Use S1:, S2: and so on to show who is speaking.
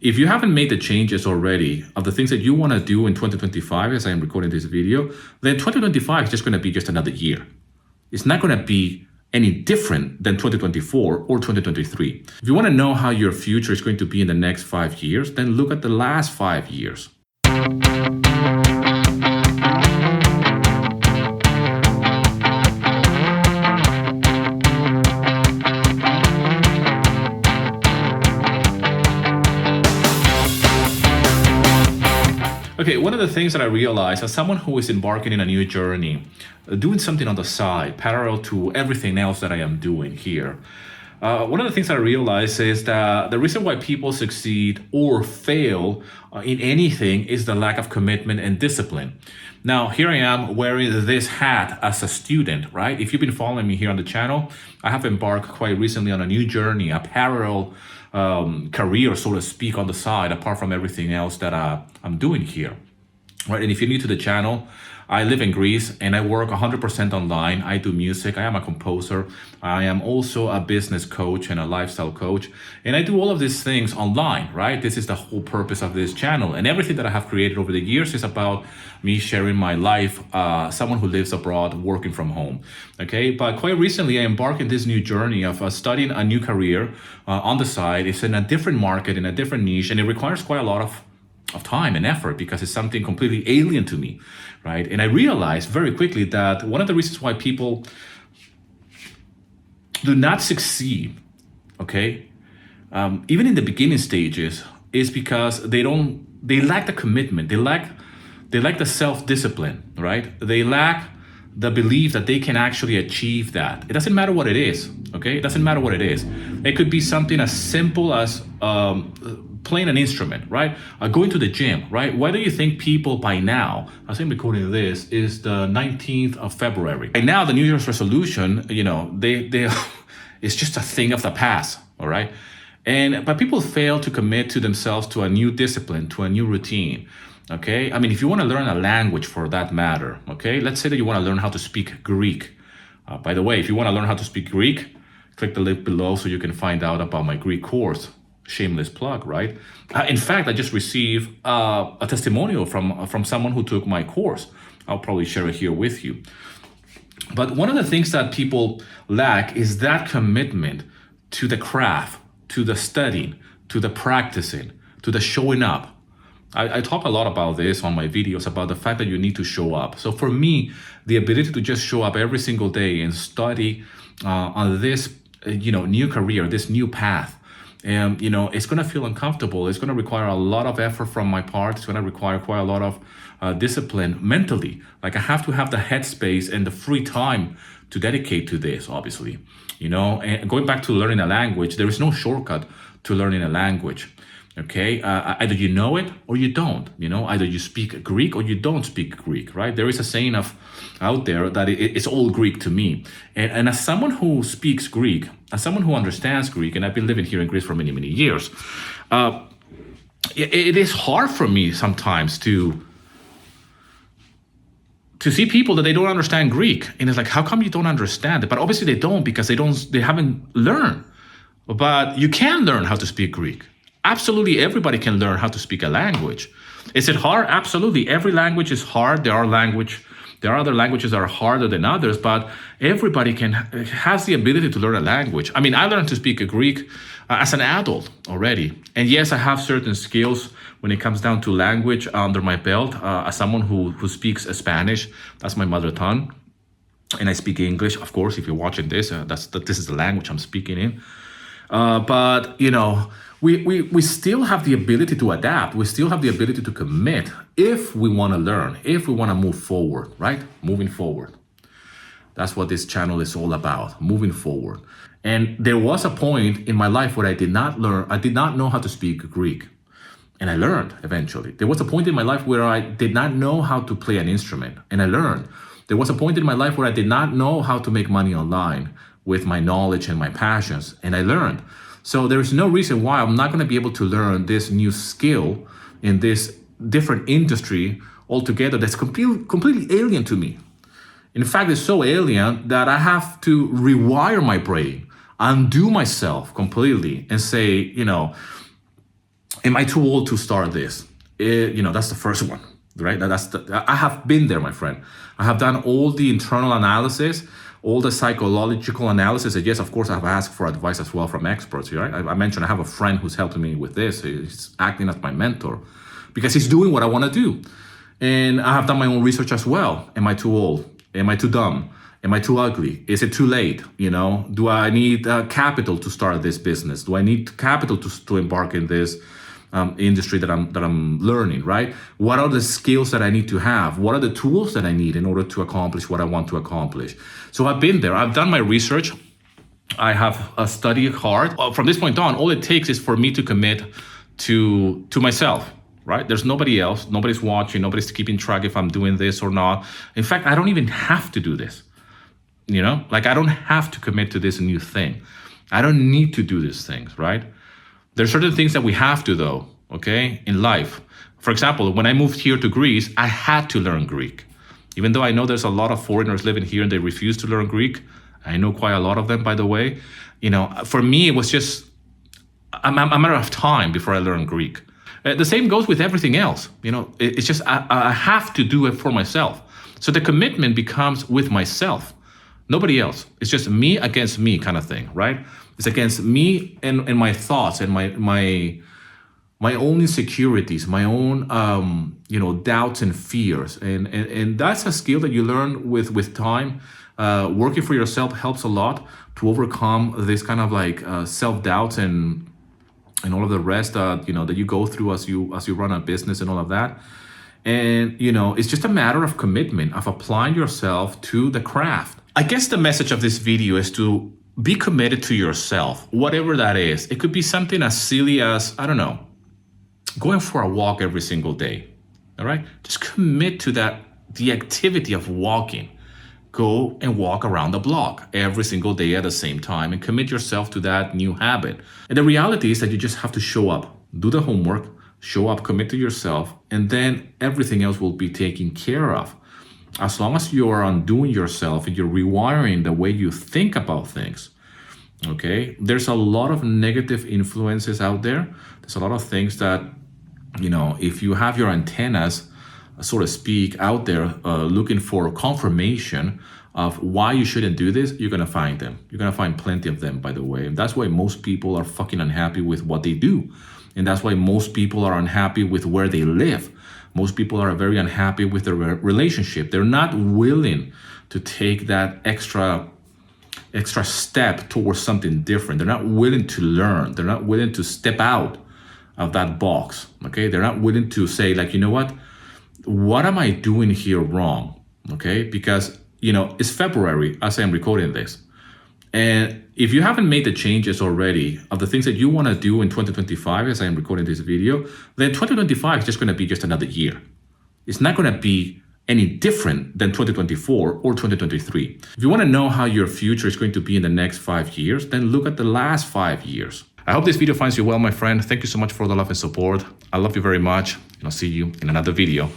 S1: If you haven't made the changes already of the things that you want to do in 2025, as I am recording this video, then 2025 is just going to be just another year. It's not going to be any different than 2024 or 2023. If you want to know how your future is going to be in the next 5 years, then look at the last 5 years. Okay, one of the things that I realized as someone who is embarking in a new journey, doing something on the side, parallel to everything else that I am doing here, one of the things that I realized is that the reason why people succeed or fail in anything is the lack of commitment and discipline. Now, here I am wearing this hat as a student, right? If you've been following me here on the channel, I have embarked quite recently on a new journey, a parallel career, so to speak, on the side, apart from everything else that I'm doing here, right? And if you're new to the channel, I live in Greece and I work 100% online. I do music. I am a composer. I am also a business coach and a lifestyle coach. And I do all of these things online, right? This is the whole purpose of this channel. And everything that I have created over the years is about me sharing my life, someone who lives abroad, working from home, okay? But quite recently, I embarked in this new journey of studying a new career on the side. It's in a different market, in a different niche, and it requires quite a lot of time and effort because it's something completely alien to me, right? And I realized very quickly that one of the reasons why people do not succeed, okay, even in the beginning stages, is because they lack the commitment, they lack the self-discipline, right? They lack the belief that they can actually achieve that. It doesn't matter what it is, okay? It doesn't matter what it is. It could be something as simple as playing an instrument, right? Going to the gym, right? Why do you think people by now, as I'm recording this, is the 19th of February. By now, the New Year's resolution, they it's just a thing of the past, all right? But people fail to commit to themselves to a new discipline, to a new routine, okay? I mean, if you want to learn a language for that matter, okay? Let's say that you want to learn how to speak Greek. By the way, if you want to learn how to speak Greek, click the link below so you can find out about my Greek course. Shameless plug, right? In fact, I just received a testimonial from someone who took my course. I'll probably share it here with you. But one of the things that people lack is that commitment to the craft, to the studying, to the practicing, to the showing up. I talk a lot about this on my videos, about the fact that you need to show up. So for me, the ability to just show up every single day and study on this new career, this new path, and it's going to feel uncomfortable. It's going to require a lot of effort from my part. It's going to require quite a lot of discipline mentally. Like I have to have the headspace and the free time to dedicate to this, obviously. And going back to learning a language, there is no shortcut to learning a language. Okay, either you know it or you don't. Either you speak Greek or you don't speak Greek, right? There is a saying out there that it's all Greek to me. And as someone who speaks Greek, as someone who understands Greek, and I've been living here in Greece for many, many years, it is hard for me sometimes to see people that they don't understand Greek. And it's like, how come you don't understand it? But obviously they don't, because they haven't learned. But you can learn how to speak Greek. Absolutely, everybody can learn how to speak a language. Is it hard? Absolutely. Every language is hard. There are other languages that are harder than others, but everybody has the ability to learn a language. I mean, I learned to speak Greek as an adult already. And yes, I have certain skills when it comes down to language under my belt. As someone who speaks Spanish, that's my mother tongue. And I speak English, of course. If you're watching this, this is the language I'm speaking in. But we still have the ability to adapt. We still have the ability to commit if we want to learn, if we want to move forward, right? Moving forward. That's what this channel is all about, moving forward. And there was a point in my life where I did not know how to speak Greek. And I learned eventually. There was a point in my life where I did not know how to play an instrument, and I learned. There was a point in my life where I did not know how to make money online with my knowledge and my passions, and I learned. So there is no reason why I'm not going to be able to learn this new skill in this different industry altogether that's completely alien to me. In fact, it's so alien that I have to rewire my brain, undo myself completely, and say, am I too old to start this? That's the first one, right? I have been there, my friend. I have done all the internal analysis, all the psychological analysis. And yes, of course, I have asked for advice as well from experts, right? I mentioned I have a friend who's helping me with this. He's acting as my mentor because he's doing what I want to do. And I have done my own research as well. Am I too old? Am I too dumb? Am I too ugly? Is it too late? Do I need capital to start this business? Do I need capital to embark in this industry that I'm learning, right? What are the skills that I need to have? What are the tools that I need in order to accomplish what I want to accomplish? So I've been there. I've done my research. I have studied hard. From this point on, all it takes is for me to commit to myself. Right? There's nobody else. Nobody's watching. Nobody's keeping track if I'm doing this or not. In fact, I don't even have to do this. I don't have to commit to this new thing. I don't need to do these things, right? There's certain things that we have to, though, okay, in life. For example, when I moved here to Greece, I had to learn Greek. Even though I know there's a lot of foreigners living here and they refuse to learn Greek. I know quite a lot of them, by the way. For me, it was just a matter of time before I learned Greek. The same goes with everything else. It's just I have to do it for myself. So the commitment becomes with myself, nobody else. It's just me against me kind of thing, right? It's against me and my thoughts and my own insecurities, my own doubts and fears, and that's a skill that you learn with time. Working for yourself helps a lot to overcome this kind of like self-doubts and all of the rest that you go through as you run a business and all of that. And it's just a matter of commitment, of applying yourself to the craft. I guess the message of this video is to be committed to yourself, whatever that is. It could be something as silly as, I don't know, going for a walk every single day. All right, just commit to the activity of walking. Go and walk around the block every single day at the same time and commit yourself to that new habit. And the reality is that you just have to show up, do the homework, show up, commit to yourself, and then everything else will be taken care of. As long as you are undoing yourself and you're rewiring the way you think about things, okay? There's a lot of negative influences out there. There's a lot of things that, if you have your antennas, so to speak, out there looking for confirmation of why you shouldn't do this, you're going to find them. You're going to find plenty of them, by the way. And that's why most people are fucking unhappy with what they do. And that's why most people are unhappy with where they live. Most people are very unhappy with their relationship. They're not willing to take that extra step towards something different. They're not willing to learn. They're not willing to step out of that box, okay? They're not willing to say, like, you know what am I doing here wrong? Okay, because it's February as I'm recording this, and if you haven't made the changes already of the things that you want to do in 2025 as I'm recording this video, then 2025 is just going to be just another year. It's not going to be any different than 2024 or 2023. If you want to know how your future is going to be in the next 5 years, then look at the last 5 years. I hope this video finds you well, my friend. Thank you so much for the love and support. I love you very much, and I'll see you in another video.